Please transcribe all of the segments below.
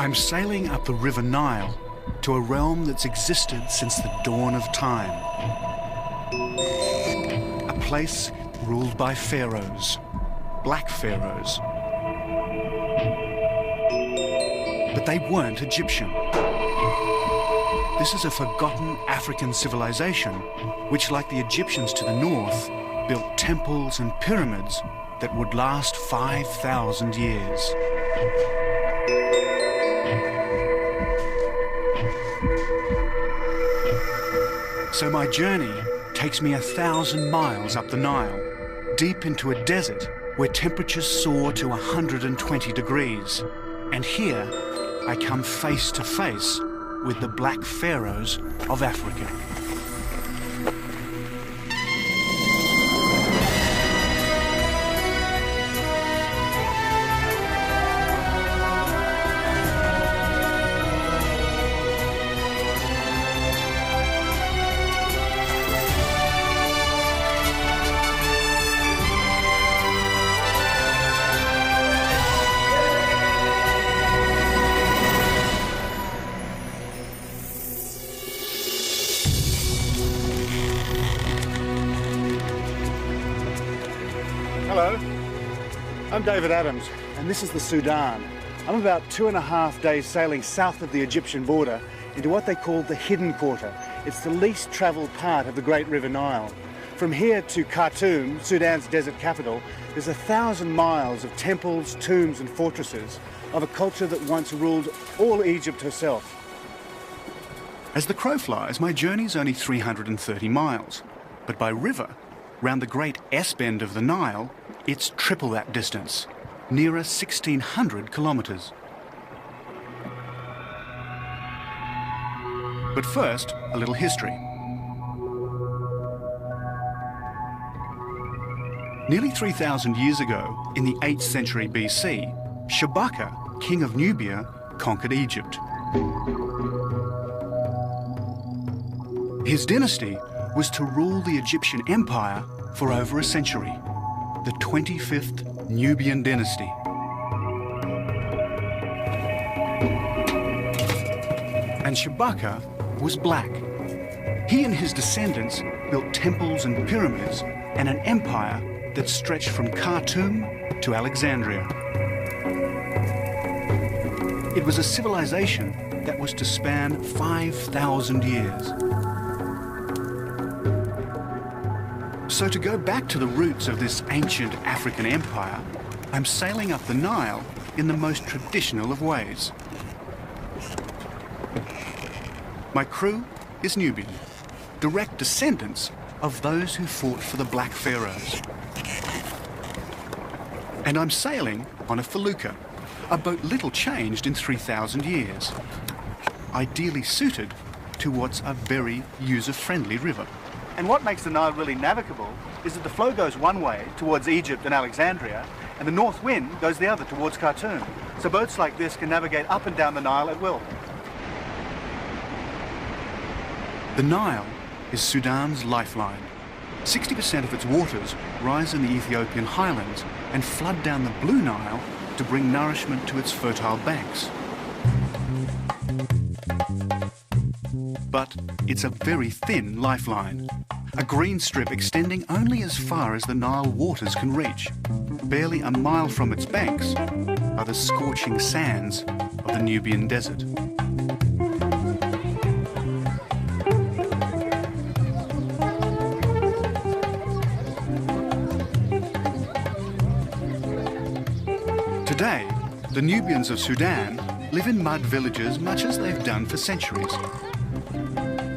I'm sailing up the River Nile to a realm that's existed since the dawn of time. A place ruled by pharaohs, black pharaohs. But they weren't Egyptian. This is a forgotten African civilization which, like the Egyptians to the north, built temples and pyramids that would last 5,000 years. So my journey takes me 1,000 miles up the Nile, deep into a desert where temperatures soar to 120 degrees. And here I come face to face with the black pharaohs of Africa. Hello, I'm David Adams, and this is the Sudan. I'm about 2.5 days sailing south of the Egyptian border into what they call the Hidden Quarter. It's the least travelled part of the Great River Nile. From here to Khartoum, Sudan's desert capital, there's 1,000 miles of temples, tombs and fortresses of a culture that once ruled all Egypt herself. As the crow flies, my journey's only 330 miles, but by river, round the great S-bend of the Nile, it's triple that distance, nearer 1,600 kilometres. But first, a little history. Nearly 3,000 years ago, in the 8th century BC, Shabaka, king of Nubia, conquered Egypt. His dynasty was to rule the Egyptian Empire for over a century, the 25th Nubian dynasty. And Shabaka was black. He and his descendants built temples and pyramids and an empire that stretched from Khartoum to Alexandria. It was a civilization that was to span 5,000 years. So to go back to the roots of this ancient African empire, I'm sailing up the Nile in the most traditional of ways. My crew is Nubian, direct descendants of those who fought for the Black Pharaohs. And I'm sailing on a felucca, a boat little changed in 3,000 years, ideally suited to what's a very user-friendly river. And what makes the Nile really navigable is that the flow goes one way towards Egypt and Alexandria, and the north wind goes the other towards Khartoum. So boats like this can navigate up and down the Nile at will. The Nile is Sudan's lifeline. 60% of its waters rise in the Ethiopian highlands and flood down the Blue Nile to bring nourishment to its fertile banks. But it's a very thin lifeline, a green strip extending only as far as the Nile waters can reach. Barely a mile from its banks are the scorching sands of the Nubian desert. Today, the Nubians of Sudan live in mud villages much as they've done for centuries.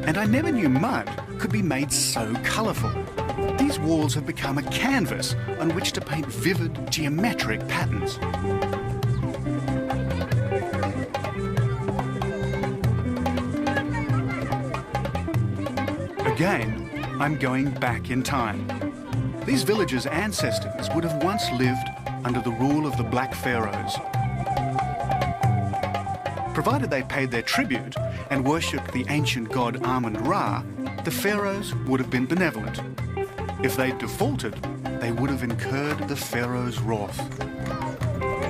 And I never knew mud could be made so colourful. These walls have become a canvas on which to paint vivid geometric patterns. Again, I'm going back in time. These villages' ancestors would have once lived under the rule of the Black Pharaohs. Provided they paid their tribute and worshipped the ancient god Amun-Ra, the pharaohs would have been benevolent. If they'd defaulted, they would have incurred the pharaoh's wrath.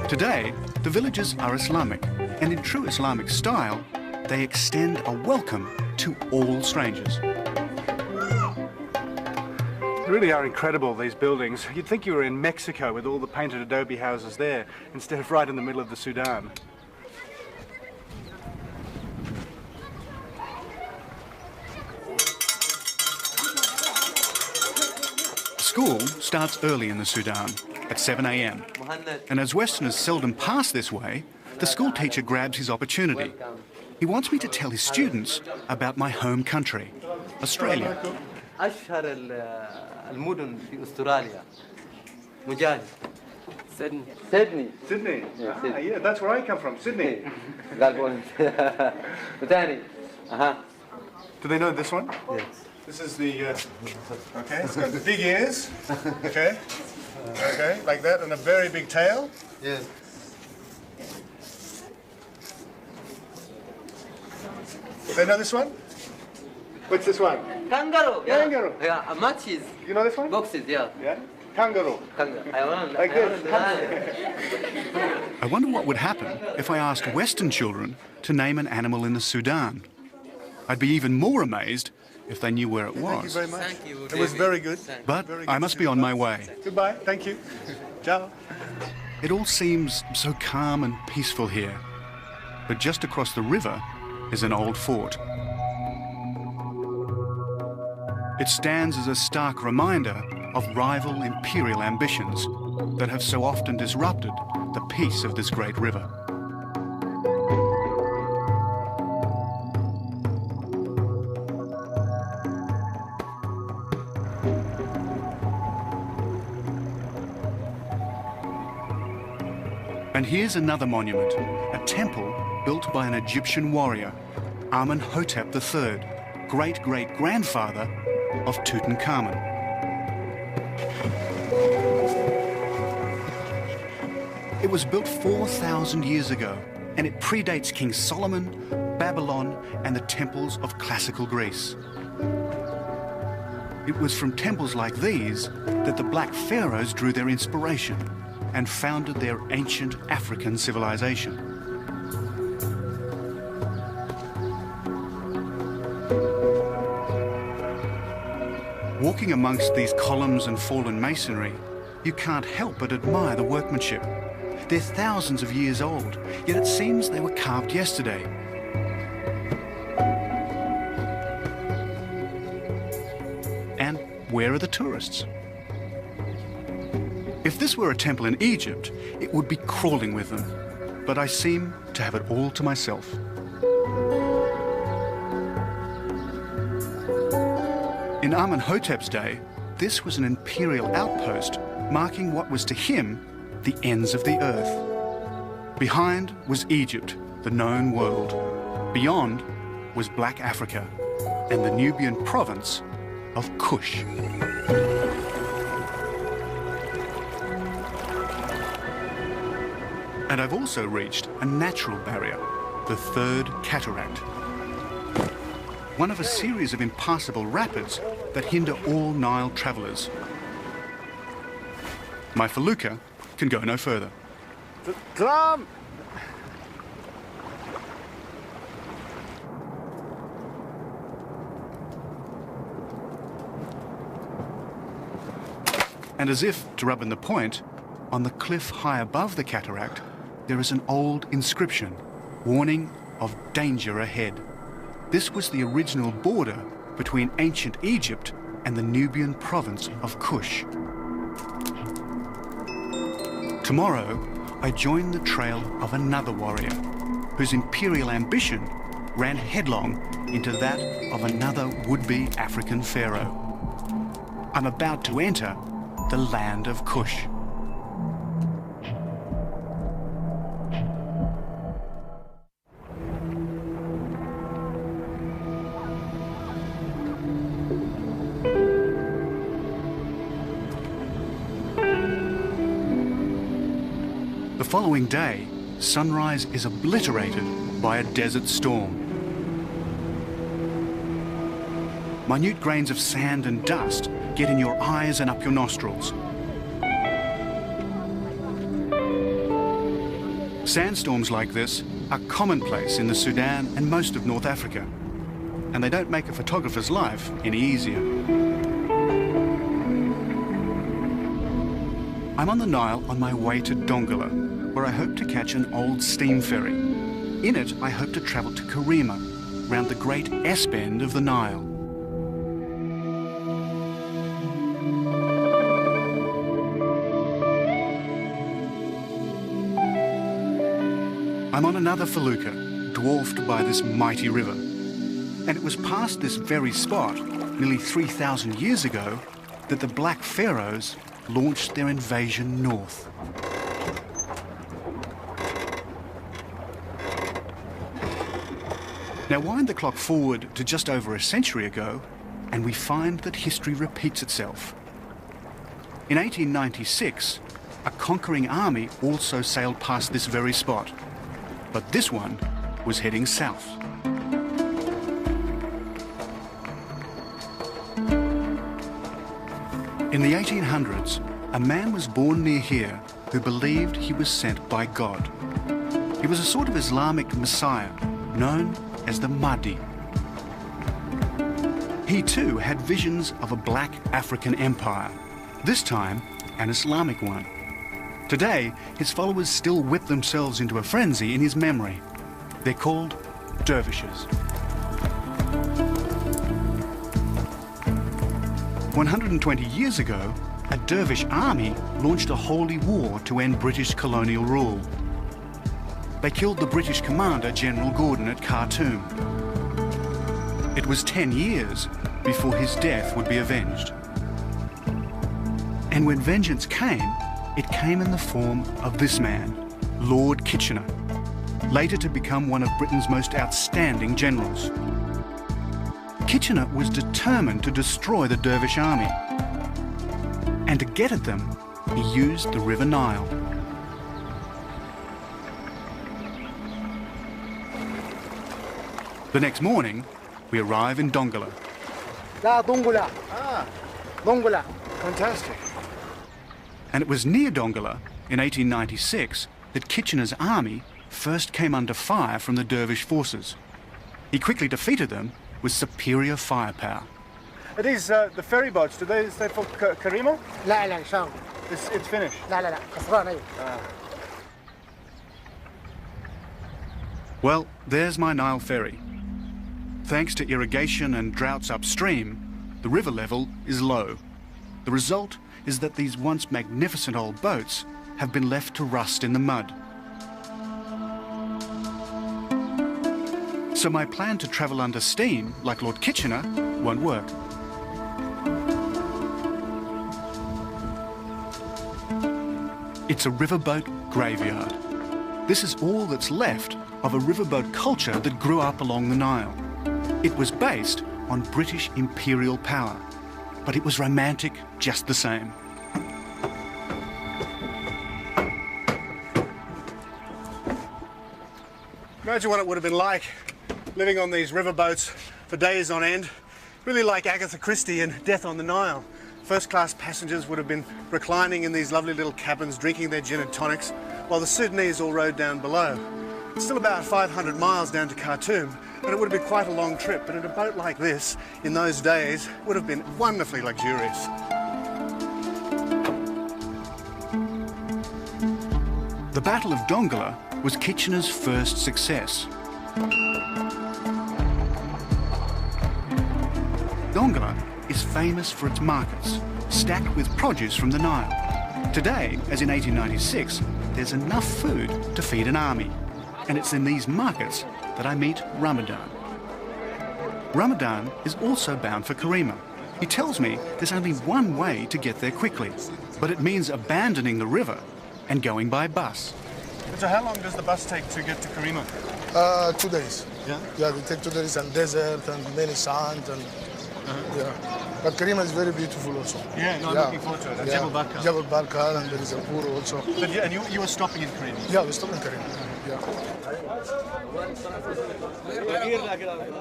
Today, the villages are Islamic, And in true Islamic style, they extend a welcome to all strangers. They really are incredible, these buildings. You'd think you were in Mexico with all the painted adobe houses there, instead of right in the middle of the Sudan. School starts early in the Sudan, at 7 a.m. And as Westerners seldom pass this way, the school teacher grabs his opportunity. He wants me to tell his students about my home country, Australia. أشهر المدن في أستراليا مجال سيدني Sydney? Sydney. Yeah, that's where I come from, Sydney. قال وثاني Do they know this one? Yes. This is the, okay, it's got big ears, okay, okay, like that, and a very big tail. Yes. They know this one? What's this one? Kangaroo. Kangaroo. Yeah, matches. You know this one? Boxes, yeah. Yeah? Kangaroo. حيوان Like this. I wonder what would happen if I asked Western children to name an animal in the Sudan. I'd be even more amazed if they knew where it Thank you was. very much. Thank you, It was very good. But Very I good must to be see on you. my way. Goodbye. Thank you. Ciao. It all seems so calm and peaceful here. But just across the river is an old fort. It stands as a stark reminder of rival imperial ambitions that have so often disrupted the peace of this great river. And here's another monument, a temple built by an Egyptian warrior, Amenhotep III, great-great-grandfather of Tutankhamun. It was built 4,000 years ago, and it predates King Solomon, Babylon, and the temples of classical Greece. It was from temples like these that the Black Pharaohs drew their inspiration and founded their ancient African civilization. Walking amongst these columns and fallen masonry, you can't help but admire the workmanship. They're thousands of years old, yet it seems they were carved yesterday. And where are the tourists? If this were a temple in Egypt, it would be crawling with them. But I seem to have it all to myself. In Amenhotep's day, this was an imperial outpost marking what was to him the ends of the earth. Behind was Egypt, the known world. Beyond was Black Africa and the Nubian province of Kush. And I've also reached a natural barrier, the Third Cataract. One of a series of impassable rapids that hinder all Nile travellers. My felucca can go no further. Salam. And as if to rub in the point, on the cliff high above the cataract, there is an old inscription warning of danger ahead. This was the original border between ancient Egypt and the Nubian province of Kush. Tomorrow, I join the trail of another warrior whose imperial ambition ran headlong into that of another would-be African pharaoh. I'm about to enter the land of Kush. The following day, sunrise is obliterated by a desert storm. Minute grains of sand and dust get in your eyes and up your nostrils. Sandstorms like this are commonplace in the Sudan and most of North Africa, and they don't make a photographer's life any easier. I'm on the Nile on my way to Dongola, where I hope to catch an old steam ferry. In it, I hope to travel to Karima, round the great S-bend of the Nile. I'm on another felucca, dwarfed by this mighty river. And it was past this very spot, nearly 3,000 years ago, that the Black Pharaohs launched their invasion north. Now wind the clock forward to just over a century ago, and we find that history repeats itself. In 1896, a conquering army also sailed past this very spot, but this one was heading south. In the 1800s, a man was born near here who believed he was sent by God. He was a sort of Islamic messiah, known as the Mahdi. He too had visions of a black African empire, this time an Islamic one. Today, his followers still whip themselves into a frenzy in his memory. They're called dervishes. 120 years ago, a dervish army launched a holy war to end British colonial rule. They killed the British commander, General Gordon, at Khartoum. It was 10 years before his death would be avenged. And when vengeance came, it came in the form of this man, Lord Kitchener, later to become one of Britain's most outstanding generals. Kitchener was determined to destroy the dervish army. And to get at them, he used the River Nile. The next morning, we arrive in Dongola. Dongola. Dongola. Fantastic. And it was near Dongola, in 1896, that Kitchener's army first came under fire from the dervish forces. He quickly defeated them with superior firepower. Are these the ferry boats? Do they stay for Karima? لا لا إن شاء الله. It's finished. لا لا لا خسران أيوة. Well, there's my Nile ferry. Thanks to irrigation and droughts upstream, the river level is low. The result is that these once magnificent old boats have been left to rust in the mud. So my plan to travel under steam, like Lord Kitchener, won't work. It's a riverboat graveyard. This is all that's left of a riverboat culture that grew up along the Nile. It was based on British imperial power, but it was romantic just the same. Imagine what it would have been like living on these riverboats for days on end. Really like Agatha Christie in Death on the Nile. First-class passengers would have been reclining in these lovely little cabins, drinking their gin and tonics, while the Sudanese all rode down below. It's still about 500 miles down to Khartoum, and it would have been quite a long trip, but in a boat like this, in those days, would have been wonderfully luxurious. The Battle of Dongola was Kitchener's first success. Dongola is famous for its markets, stacked with produce from the Nile. Today, as in 1896, there's enough food to feed an army. And it's in these markets that I meet Ramadan. Ramadan is also bound for Karima. He tells me there's only one way to get there quickly, but it means abandoning the river and going by bus. So how long does the bus take to get to Karima? 2 days. Yeah? Yeah, we take 2 days and desert and many sand and yeah. But Karima is very beautiful also. Yeah, no, I'm looking forward to it. And Jebel Barka. Jebel Barka, and there is a pool also. But and you were stopping in Karima? Yeah, we stop in Karima. Yeah.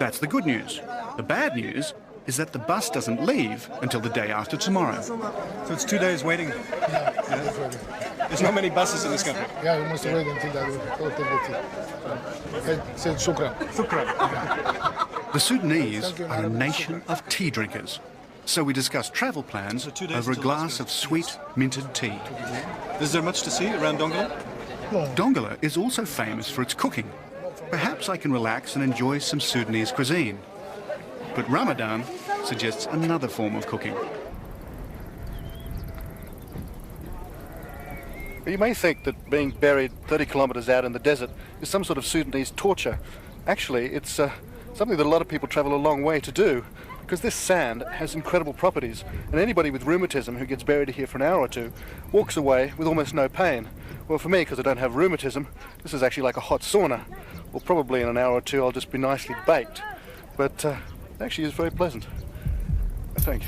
That's the good news. The bad news is that the bus doesn't leave until the day after tomorrow. So it's 2 days waiting. Yeah. There's not many buses in this country. Yeah, we must wait until that will take the tea. Say shukran. The Sudanese are a nation of tea drinkers. So we discussed travel plans 2 days over a until glass Lesbos. of sweet minted tea. Is there much to see around Dongola? Dongola is also famous for its cooking. Perhaps I can relax and enjoy some Sudanese cuisine. But Ramadan suggests another form of cooking. You may think that being buried 30 kilometres out in the desert is some sort of Sudanese torture. Actually, it's something that a lot of people travel a long way to do, because this sand has incredible properties, and anybody with rheumatism who gets buried here for an hour or two walks away with almost no pain. Well, for me, because I don't have rheumatism, this is actually like a hot sauna. Well, probably in an hour or two I'll just be nicely baked. But actually it's very pleasant, I think.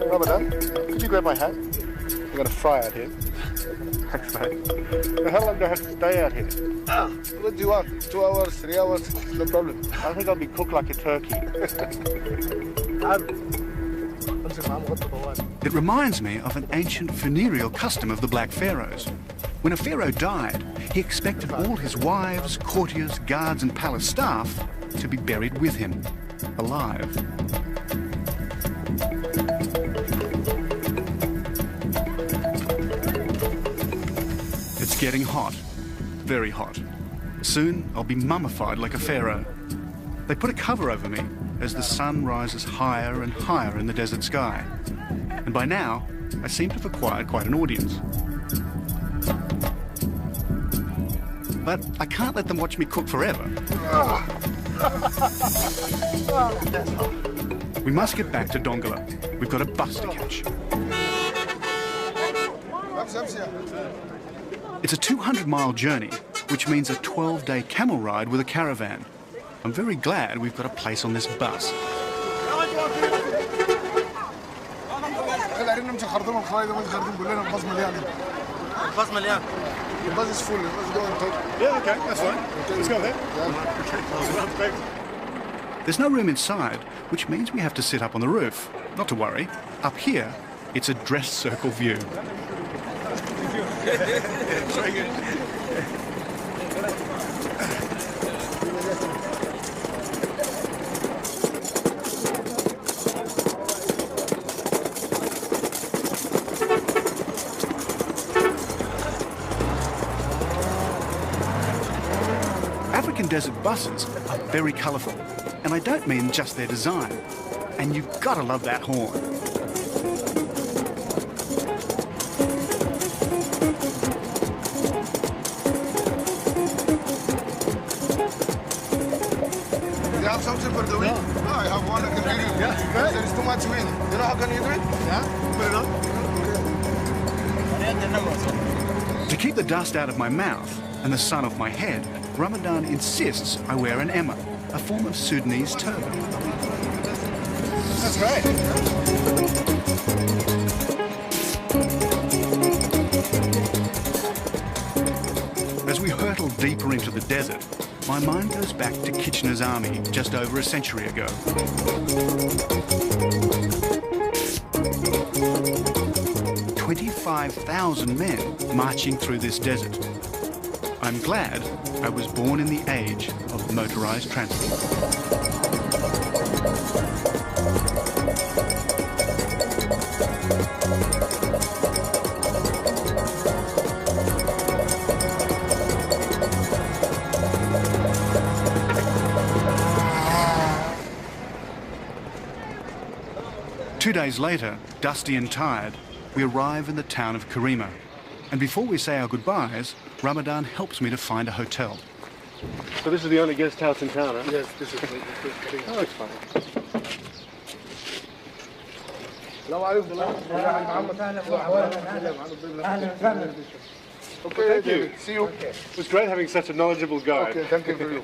Ramadan, could you grab my hat? I'm going to fry out here. Thanks, mate. How long do I have to stay out here? What do you want? 2 hours, 3 hours? No problem. I think I'll be cooked like a turkey. It reminds me of an ancient funereal custom of the Black Pharaohs. When a pharaoh died, he expected all his wives, courtiers, guards and palace staff to be buried with him, alive. It's getting hot, very hot. Soon I'll be mummified like a pharaoh. They put a cover over me as the sun rises higher and higher in the desert sky. And by now, I seem to have acquired quite an audience. But I can't let them watch me cook forever. We must get back to Dongola. We've got a bus to catch. It's a 200-mile journey, which means a 12-day camel ride with a caravan. I'm very glad we've got a place on this bus. The bus is full. Let's go and take. Yeah, okay, that's fine. Let's go there. There's no room inside, which means we have to sit up on the roof. Not to worry. Up here, it's a dress circle view. African desert buses are very colourful, and I don't mean just their design. And you've got to love that horn. You have something for the wind? No, I have one. I can give you. Yeah, right. There is too much wind. You know how can you do it? Yeah, put it on. To keep the dust out of my mouth and the sun off my head, Ramadan insists I wear an emma, a form of Sudanese turban. That's great. As we hurtle deeper into the desert, my mind goes back to Kitchener's army just over a century ago. "25,000 men marching through this desert. I'm glad I was born in the age of motorised transport." Two days later, dusty and tired, we arrive in the town of Karima. And before we say our goodbyes, Ramadan helps me to find a hotel. So this is the only guest house in town, huh? Yes, this is. Oh, that's fine. Okay, Thank you. David. See you. It was great having such a knowledgeable guide. Okay, thank you for you.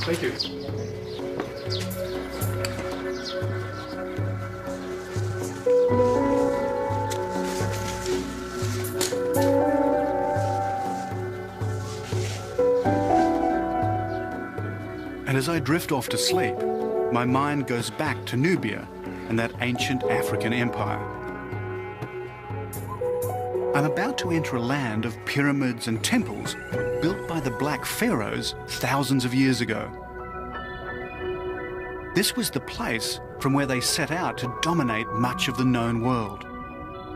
Thank you. And as I drift off to sleep, my mind goes back to Nubia and that ancient African empire. I'm about to enter a land of pyramids and temples built by the Black Pharaohs thousands of years ago. This was the place from where they set out to dominate much of the known world.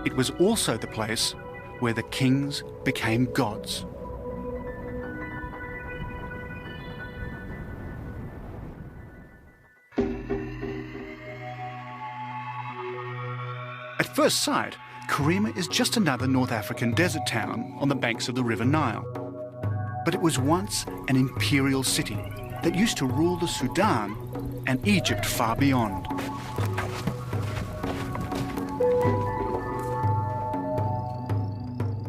It was also the place where the kings became gods. At first sight, Karima is just another North African desert town on the banks of the River Nile. But it was once an imperial city that used to rule the Sudan and Egypt far beyond.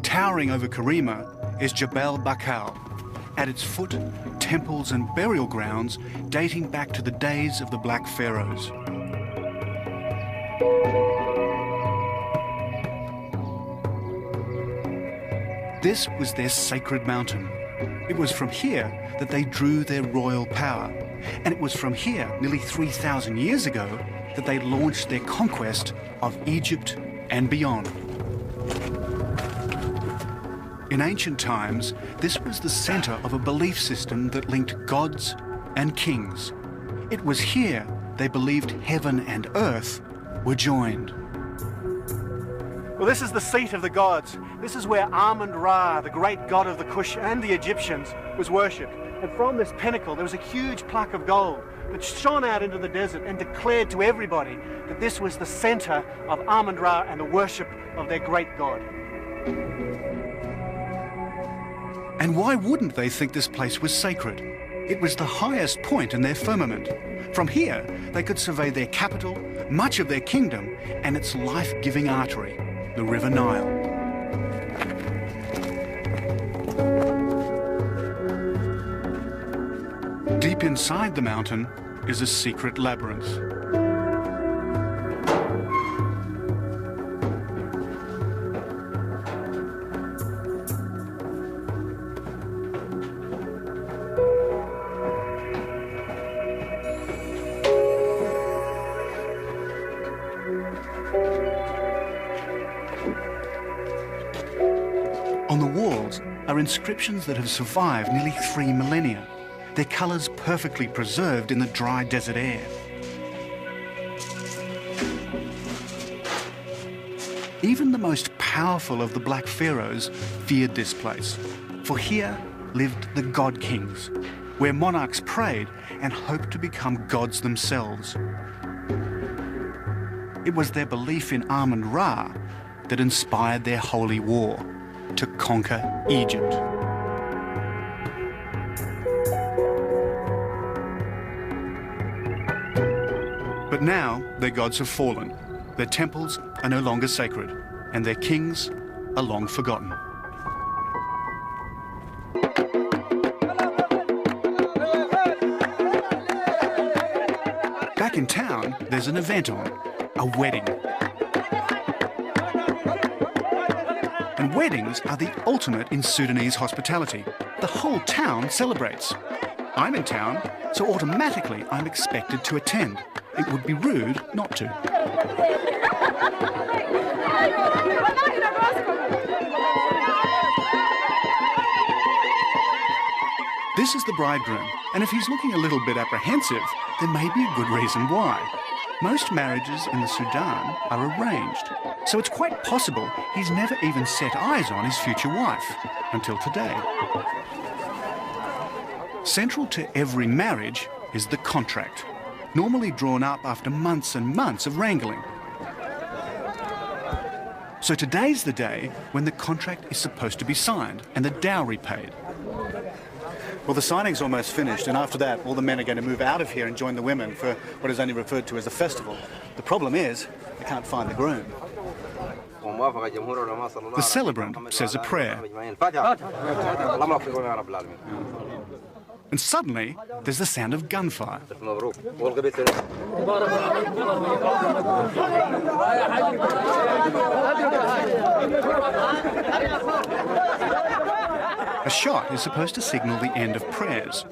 Towering over Karima is Jebel Bakal. At its foot, temples and burial grounds dating back to the days of the Black Pharaohs. This was their sacred mountain. It was from here that they drew their royal power. And it was from here, nearly 3,000 years ago, that they launched their conquest of Egypt and beyond. In ancient times, this was the centre of a belief system that linked gods and kings. It was here they believed heaven and earth were joined. Well, this is the seat of the gods. This is where Amun-Ra, the great god of the Kush and the Egyptians, was worshipped. And from this pinnacle, there was a huge plaque of gold that shone out into the desert and declared to everybody that this was the centre of Amun-Ra and the worship of their great god. And why wouldn't they think this place was sacred? It was the highest point in their firmament. From here, they could survey their capital, much of their kingdom, and its life-giving artery, the River Nile. Deep inside the mountain is a secret labyrinth. On the walls are inscriptions that have survived nearly 3 millennia, their colours perfectly preserved in the dry desert air. Even the most powerful of the Black Pharaohs feared this place, for here lived the God Kings, where monarchs prayed and hoped to become gods themselves. It was their belief in Amun-Ra that inspired their holy war to conquer Egypt. But now their gods have fallen, their temples are no longer sacred, and their kings are long forgotten. Back in town, there's an event on, a wedding. And weddings are the ultimate in Sudanese hospitality. The whole town celebrates. I'm in town, so automatically I'm expected to attend. It would be rude not to. This is the bridegroom, and if he's looking a little bit apprehensive, there may be a good reason why. Most marriages in the Sudan are arranged, so it's quite possible he's never even set eyes on his future wife until today. Central to every marriage is the contract, normally drawn up after months and months of wrangling. So today's the day when the contract is supposed to be signed and the dowry paid. Well, the signing's almost finished, and after that, all the men are going to move out of here and join the women for what is only referred to as a festival. The problem is, they can't find the groom. The celebrant says a prayer. And suddenly, there's the sound of gunfire. A shot is supposed to signal the end of prayers.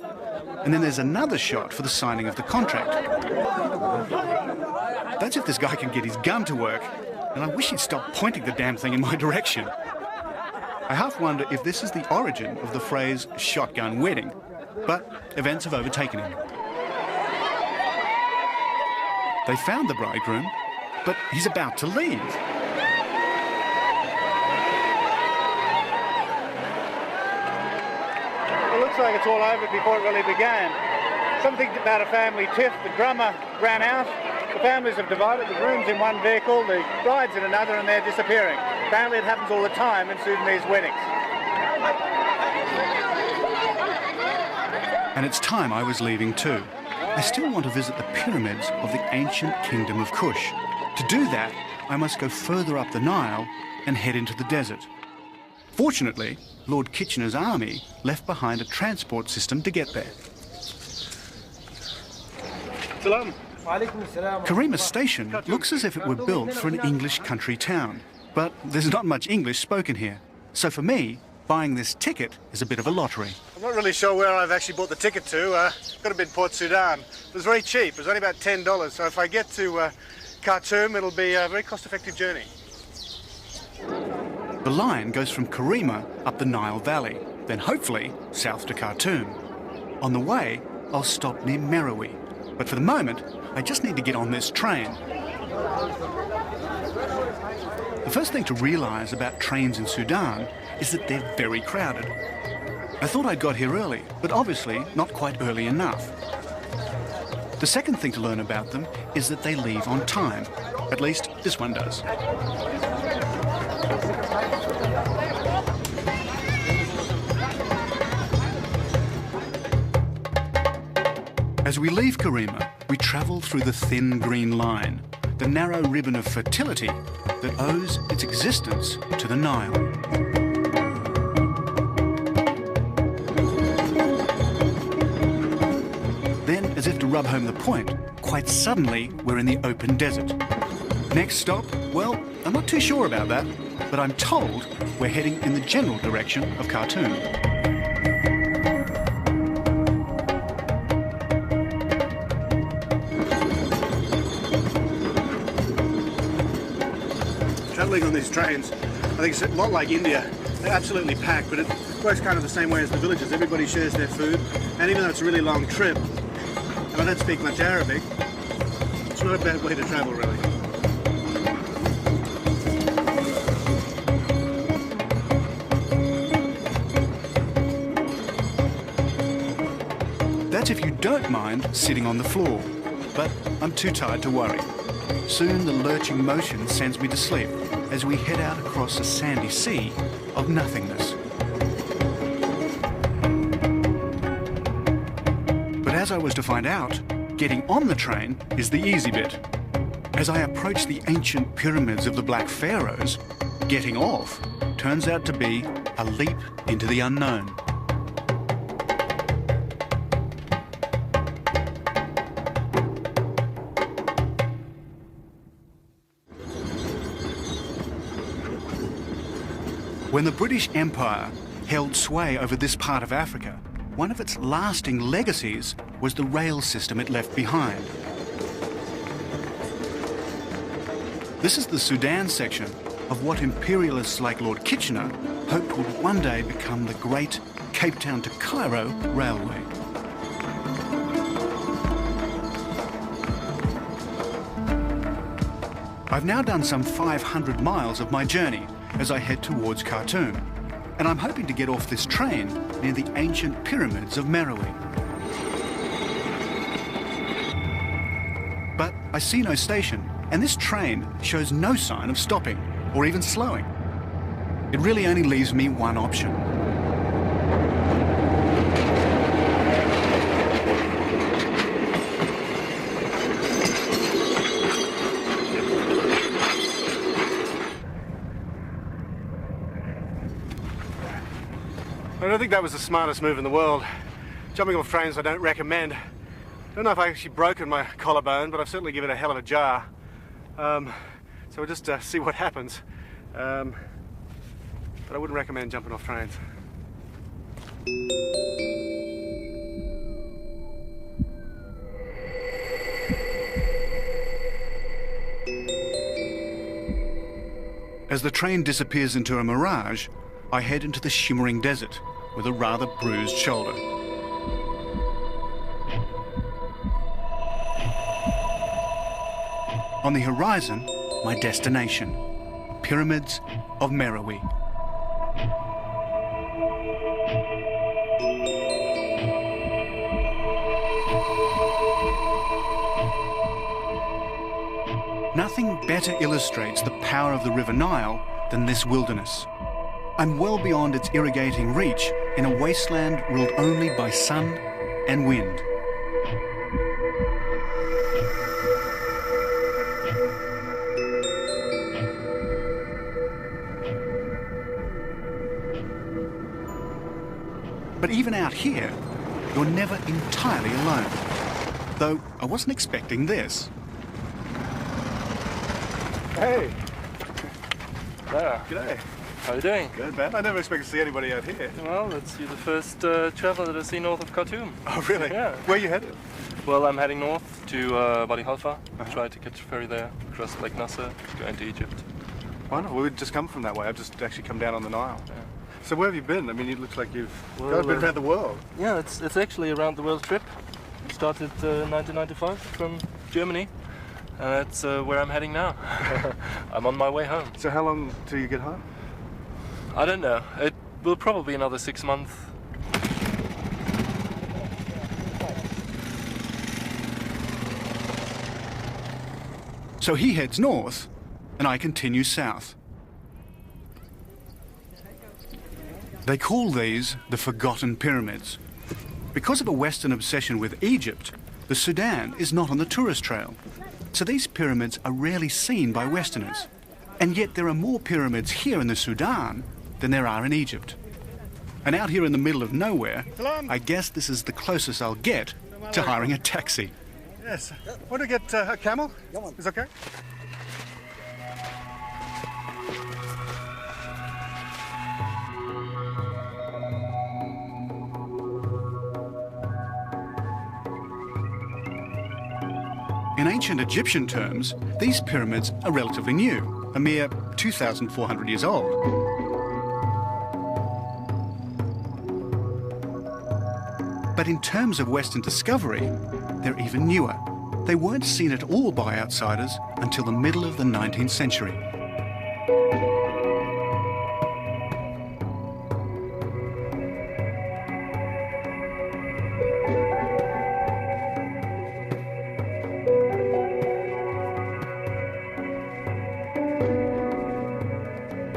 and then there's another shot for the signing of the contract. That's if this guy can get his gun to work, and I wish he'd stop pointing the damn thing in my direction. I half wonder if this is the origin of the phrase shotgun wedding, but events have overtaken him. They found the bridegroom, but he's about to leave. It looks like it's all over before it really began. Something about a family tiff. The drummer ran out. The families have divided. The groom's in one vehicle, the bride's in another, and they're disappearing. Apparently it happens all the time in Sudanese weddings. And it's time I was leaving too. I still want to visit the pyramids of the ancient kingdom of Kush. To do that, I must go further up the Nile and head into the desert. Fortunately, Lord Kitchener's army left behind a transport system to get there. Salam. Karima Station looks as if it were built for an English country town, but there's not much English spoken here. So for me, buying this ticket is a bit of a lottery. I'm not really sure where I've actually bought the ticket to. Could have been Port Sudan. It was very cheap. It was only about $10. So if I get to Khartoum, it'll be a very cost-effective journey. The line goes from Karima up the Nile Valley, then hopefully south to Khartoum. On the way, I'll stop near Merowe. But for the moment, I just need to get on this train. The first thing to realise about trains in Sudan is that they're very crowded. I thought I'd got here early, but obviously not quite early enough. The second thing to learn about them is that they leave on time. At least this one does. As we leave Karima, we travel through the thin green line, the narrow ribbon of fertility that owes its existence to the Nile. Then, as if to rub home the point, quite suddenly we're in the open desert. Next stop, well, I'm not too sure about that, but I'm told we're heading in the general direction of Khartoum. Travelling on these trains, I think it's a lot like India. They're absolutely packed, but it works kind of the same way as the villages. Everybody shares their food, and even though it's a really long trip, and I don't speak much Arabic, it's not a bad way to travel, really. That's if you don't mind sitting on the floor, but I'm too tired to worry. Soon the lurching motion sends me to sleep as we head out across a sandy sea of nothingness. But as I was to find out, getting on the train is the easy bit. As I approach the ancient pyramids of the Black Pharaohs, getting off turns out to be a leap into the unknown. When the British Empire held sway over this part of Africa, one of its lasting legacies was the rail system it left behind. This is the Sudan section of what imperialists like Lord Kitchener hoped would one day become the great Cape Town to Cairo railway. I've now done some 500 miles of my journey as I head towards Khartoum, and I'm hoping to get off this train near the ancient pyramids of Merowe. But I see no station, and this train shows no sign of stopping or even slowing. It really only leaves me one option. I don't think that was the smartest move in the world. Jumping off trains I don't recommend. I don't know if I actually broken my collarbone, but I've certainly given it a hell of a jar. So we'll just see what happens. But I wouldn't recommend jumping off trains. As the train disappears into a mirage, I head into the shimmering desert with a rather bruised shoulder. On the horizon, my destination, Pyramids of Meroe. Nothing better illustrates the power of the River Nile than this wilderness. I'm well beyond its irrigating reach in a wasteland ruled only by sun and wind. But even out here, you're never entirely alone. Though I wasn't expecting this. Hey, There. g'day. How are you doing? Good, man. I never expected to see anybody out here. Well, that's you the first traveller that I see north of Khartoum. Oh, really? Yeah. Where you headed? Well, I'm heading north to Wadi Halfa. Try to catch a ferry there, across Lake Nasser, to go into Egypt. Wonderful. We'd just come from that way. I've just actually come down on the Nile. Yeah. So where have you been? I mean, it looks like you've Well, been around the world. Yeah, it's actually a round the world trip. Started 1995 from Germany, and that's where I'm heading now. I'm on my way home. So how long till you get home? I don't know. It will probably be another 6 months. So he heads north, and I continue south. They call these the Forgotten Pyramids. Because of a Western obsession with Egypt, the Sudan is not on the tourist trail. So these pyramids are rarely seen by Westerners. And yet there are more pyramids here in the Sudan than there are in Egypt. And out here in the middle of nowhere, I guess this is the closest I'll get to hiring a taxi. Yes. Want to get a camel? Is okay? In ancient Egyptian terms, these pyramids are relatively new, a mere 2,400 years old. But in terms of Western discovery, they're even newer. They weren't seen at all by outsiders until the middle of the 19th century.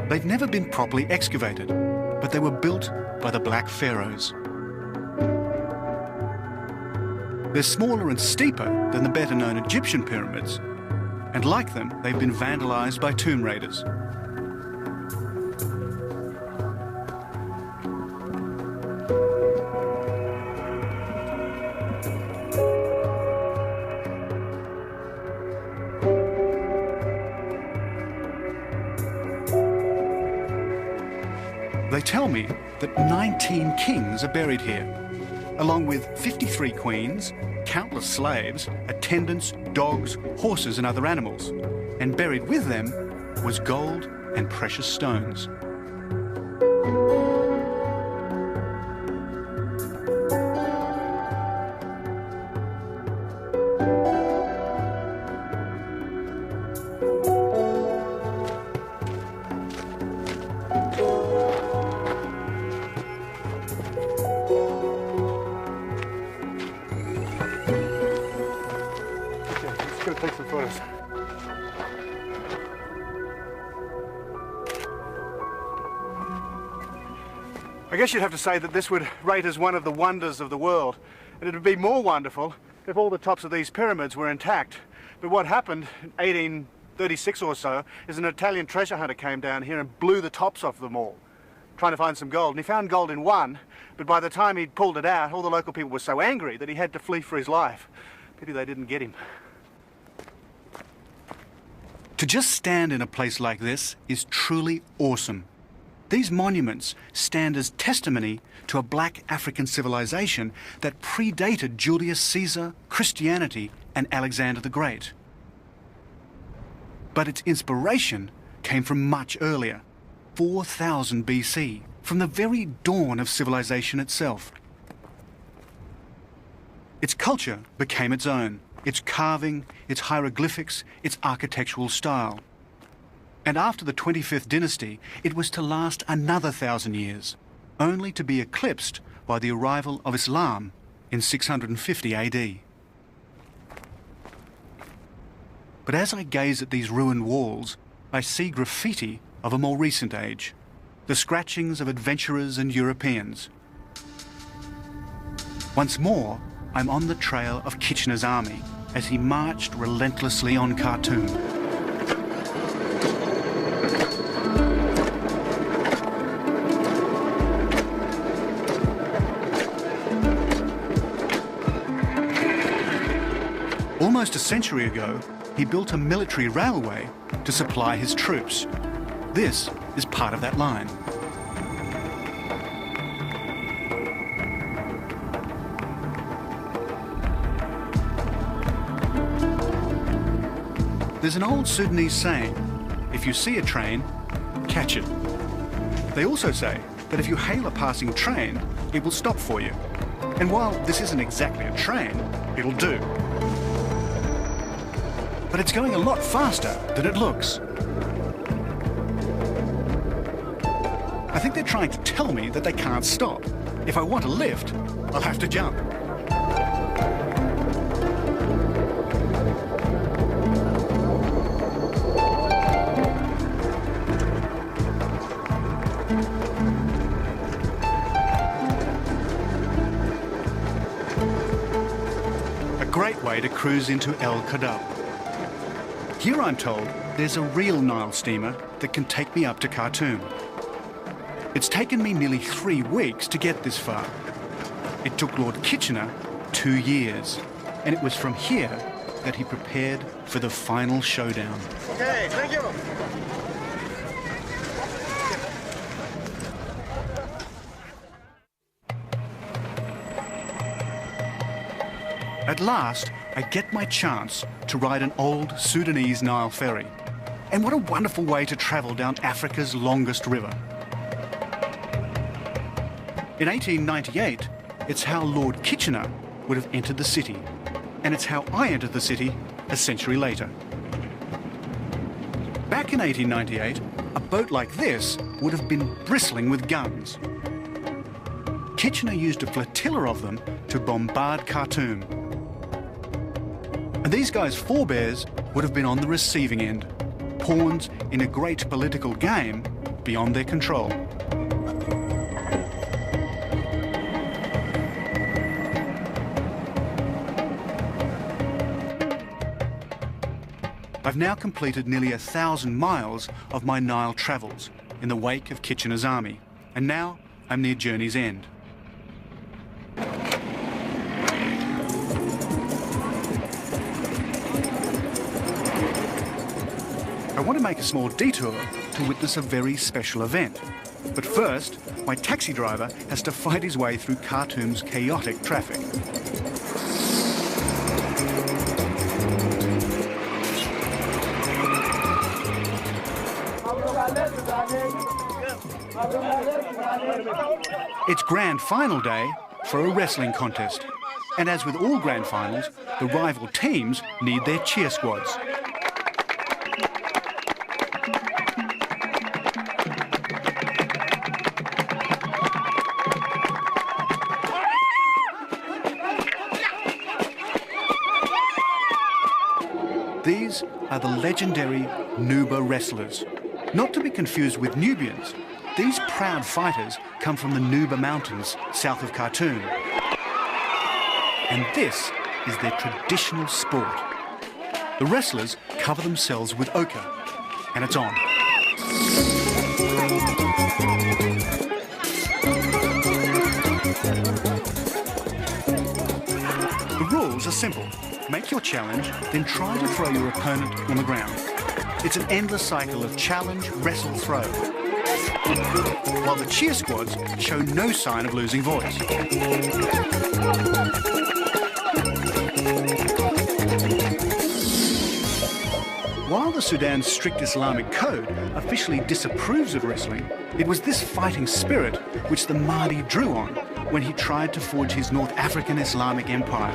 They've never been properly excavated, but they were built by the Black Pharaohs. They're smaller and steeper than the better-known Egyptian pyramids, and like them, they've been vandalized by tomb raiders. They tell me that 19 kings are buried here, along with 53 queens, countless slaves, attendants, dogs, horses and other animals. And buried with them was gold and precious stones. Let's go take some photos. I guess you'd have to say that this would rate as one of the wonders of the world. And it would be more wonderful if all the tops of these pyramids were intact. But what happened in 1836 or so is an Italian treasure hunter came down here and blew the tops off them all, trying to find some gold. And he found gold in one, but by the time he'd pulled it out, all the local people were so angry that he had to flee for his life. Pity they didn't get him. To just stand in a place like this is truly awesome. These monuments stand as testimony to a black African civilization that predated Julius Caesar, Christianity, and Alexander the Great. But its inspiration came from much earlier, 4000 BC, from the very dawn of civilization itself. Its culture became its own, its carving, its hieroglyphics, its architectural style. And after the 25th dynasty, it was to last another 1,000 years, only to be eclipsed by the arrival of Islam in 650 AD. But as I gaze at these ruined walls, I see graffiti of a more recent age, the scratchings of adventurers and Europeans. Once more, I'm on the trail of Kitchener's army as he marched relentlessly on Khartoum. Almost a century ago, he built a military railway to supply his troops. This is part of that line. There's an old Sudanese saying, if you see a train, catch it. They also say that if you hail a passing train, it will stop for you. And while this isn't exactly a train, it'll do. But it's going a lot faster than it looks. I think they're trying to tell me that they can't stop. If I want a lift, I'll have to jump. A great way to cruise into El Kadab. Here I'm told there's a real Nile steamer that can take me up to Khartoum. It's taken me nearly 3 weeks to get this far. It took Lord Kitchener 2 years, and it was from here that he prepared for the final showdown. Okay, thank you. At last, I get my chance to ride an old Sudanese Nile ferry. And what a wonderful way to travel down Africa's longest river. In 1898, it's how Lord Kitchener would have entered the city. And it's how I entered the city a century later. Back in 1898, a boat like this would have been bristling with guns. Kitchener used a flotilla of them to bombard Khartoum. And these guys' forebears would have been on the receiving end, pawns in a great political game beyond their control. I've now completed nearly 1,000 miles of my Nile travels in the wake of Kitchener's army, and now I'm near journey's end. I want to make a small detour to witness a very special event. But first, my taxi driver has to fight his way through Khartoum's chaotic traffic. It's grand final day for a wrestling contest. And as with all grand finals, the rival teams need their cheer squads. These are the legendary Nuba wrestlers. Not to be confused with Nubians, these proud fighters come from the Nuba Mountains south of Khartoum. And this is their traditional sport. The wrestlers cover themselves with ochre, and it's on. The rules are simple. Make your challenge, then try to throw your opponent on the ground. It's an endless cycle of challenge, wrestle, throw. While the cheer squads show no sign of losing voice. While the Sudan's strict Islamic code officially disapproves of wrestling, it was this fighting spirit which the Mahdi drew on when he tried to forge his North African Islamic empire.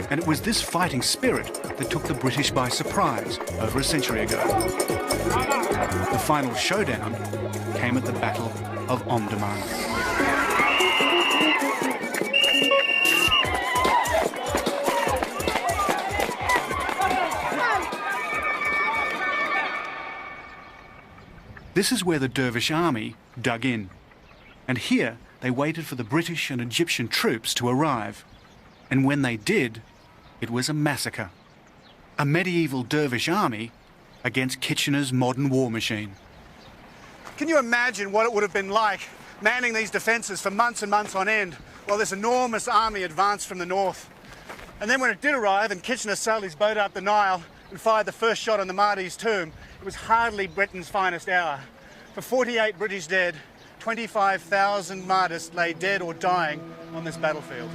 And it was this fighting spirit that took the British by surprise over a century ago. The final showdown came at the Battle of Omdurman. This is where the Dervish army dug in. And here they waited for the British and Egyptian troops to arrive. And when they did, it was a massacre. A medieval Dervish army against Kitchener's modern war machine. Can you imagine what it would have been like manning these defences for months and months on end while this enormous army advanced from the north? And then when it did arrive and Kitchener sailed his boat up the Nile and fired the first shot on the Mahdi's tomb, it was hardly Britain's finest hour. For 48 British dead, 25,000 martyrs lay dead or dying on this battlefield.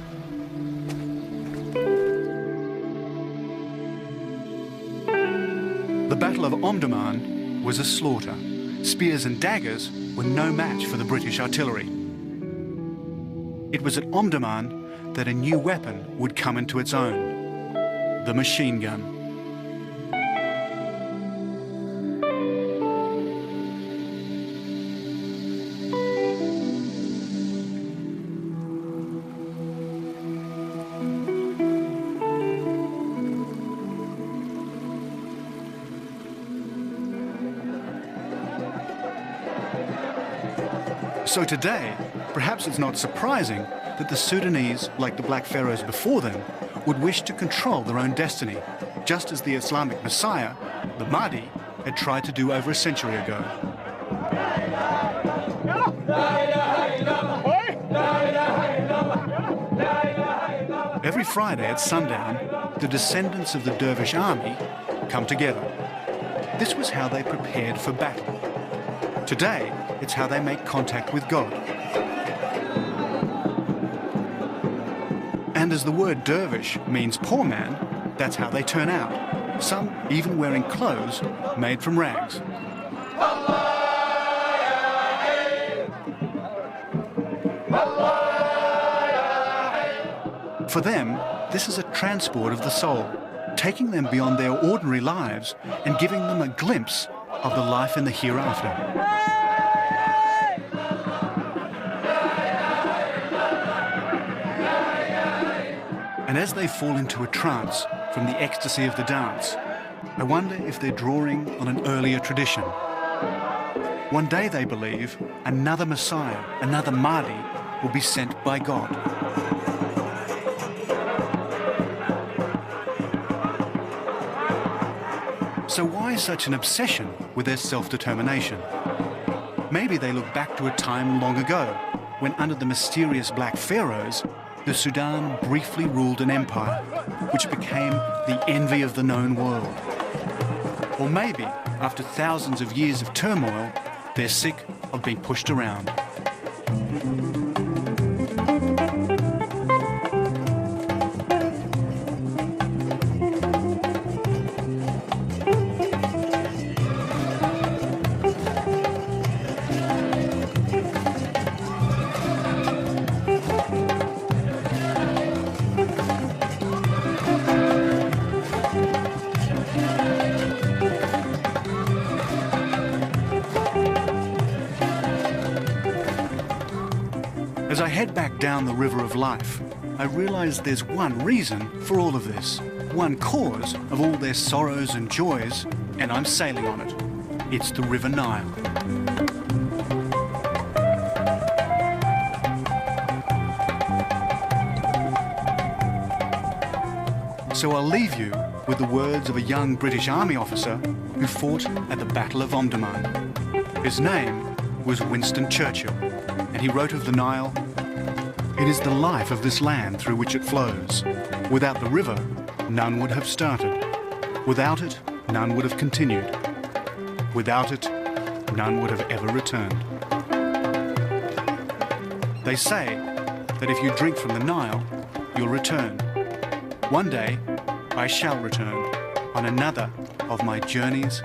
The Battle of Omdurman was a slaughter. Spears and daggers were no match for the British artillery. It was at Omdurman that a new weapon would come into its own: the machine gun. So today, perhaps it's not surprising that the Sudanese, like the Black Pharaohs before them, would wish to control their own destiny, just as the Islamic Messiah, the Mahdi, had tried to do over a century ago. Every Friday at sundown, the descendants of the Dervish army come together. This was how they prepared for battle. Today, it's how they make contact with God. And as the word dervish means poor man, that's how they turn out. Some even wearing clothes made from rags. For them, this is a transport of the soul, taking them beyond their ordinary lives and giving them a glimpse of the life in the hereafter. And as they fall into a trance from the ecstasy of the dance, I wonder if they're drawing on an earlier tradition. One day, they believe, another Messiah, another Mahdi, will be sent by God. So why such an obsession with their self-determination? Maybe they look back to a time long ago when, under the mysterious Black Pharaohs, the Sudan briefly ruled an empire, which became the envy of the known world. Or maybe, after thousands of years of turmoil, they're sick of being pushed around. As I head back down the river of life, I realize there's one reason for all of this, one cause of all their sorrows and joys, and I'm sailing on it. It's the River Nile. So I'll leave you with the words of a young British Army officer who fought at the Battle of Omdurman. His name was Winston Churchill, and he wrote of the Nile, "It is the life of this land through which it flows. Without the river, none would have started. Without it, none would have continued. Without it, none would have ever returned." They say that if you drink from the Nile, you'll return. One day, I shall return on another of my journeys.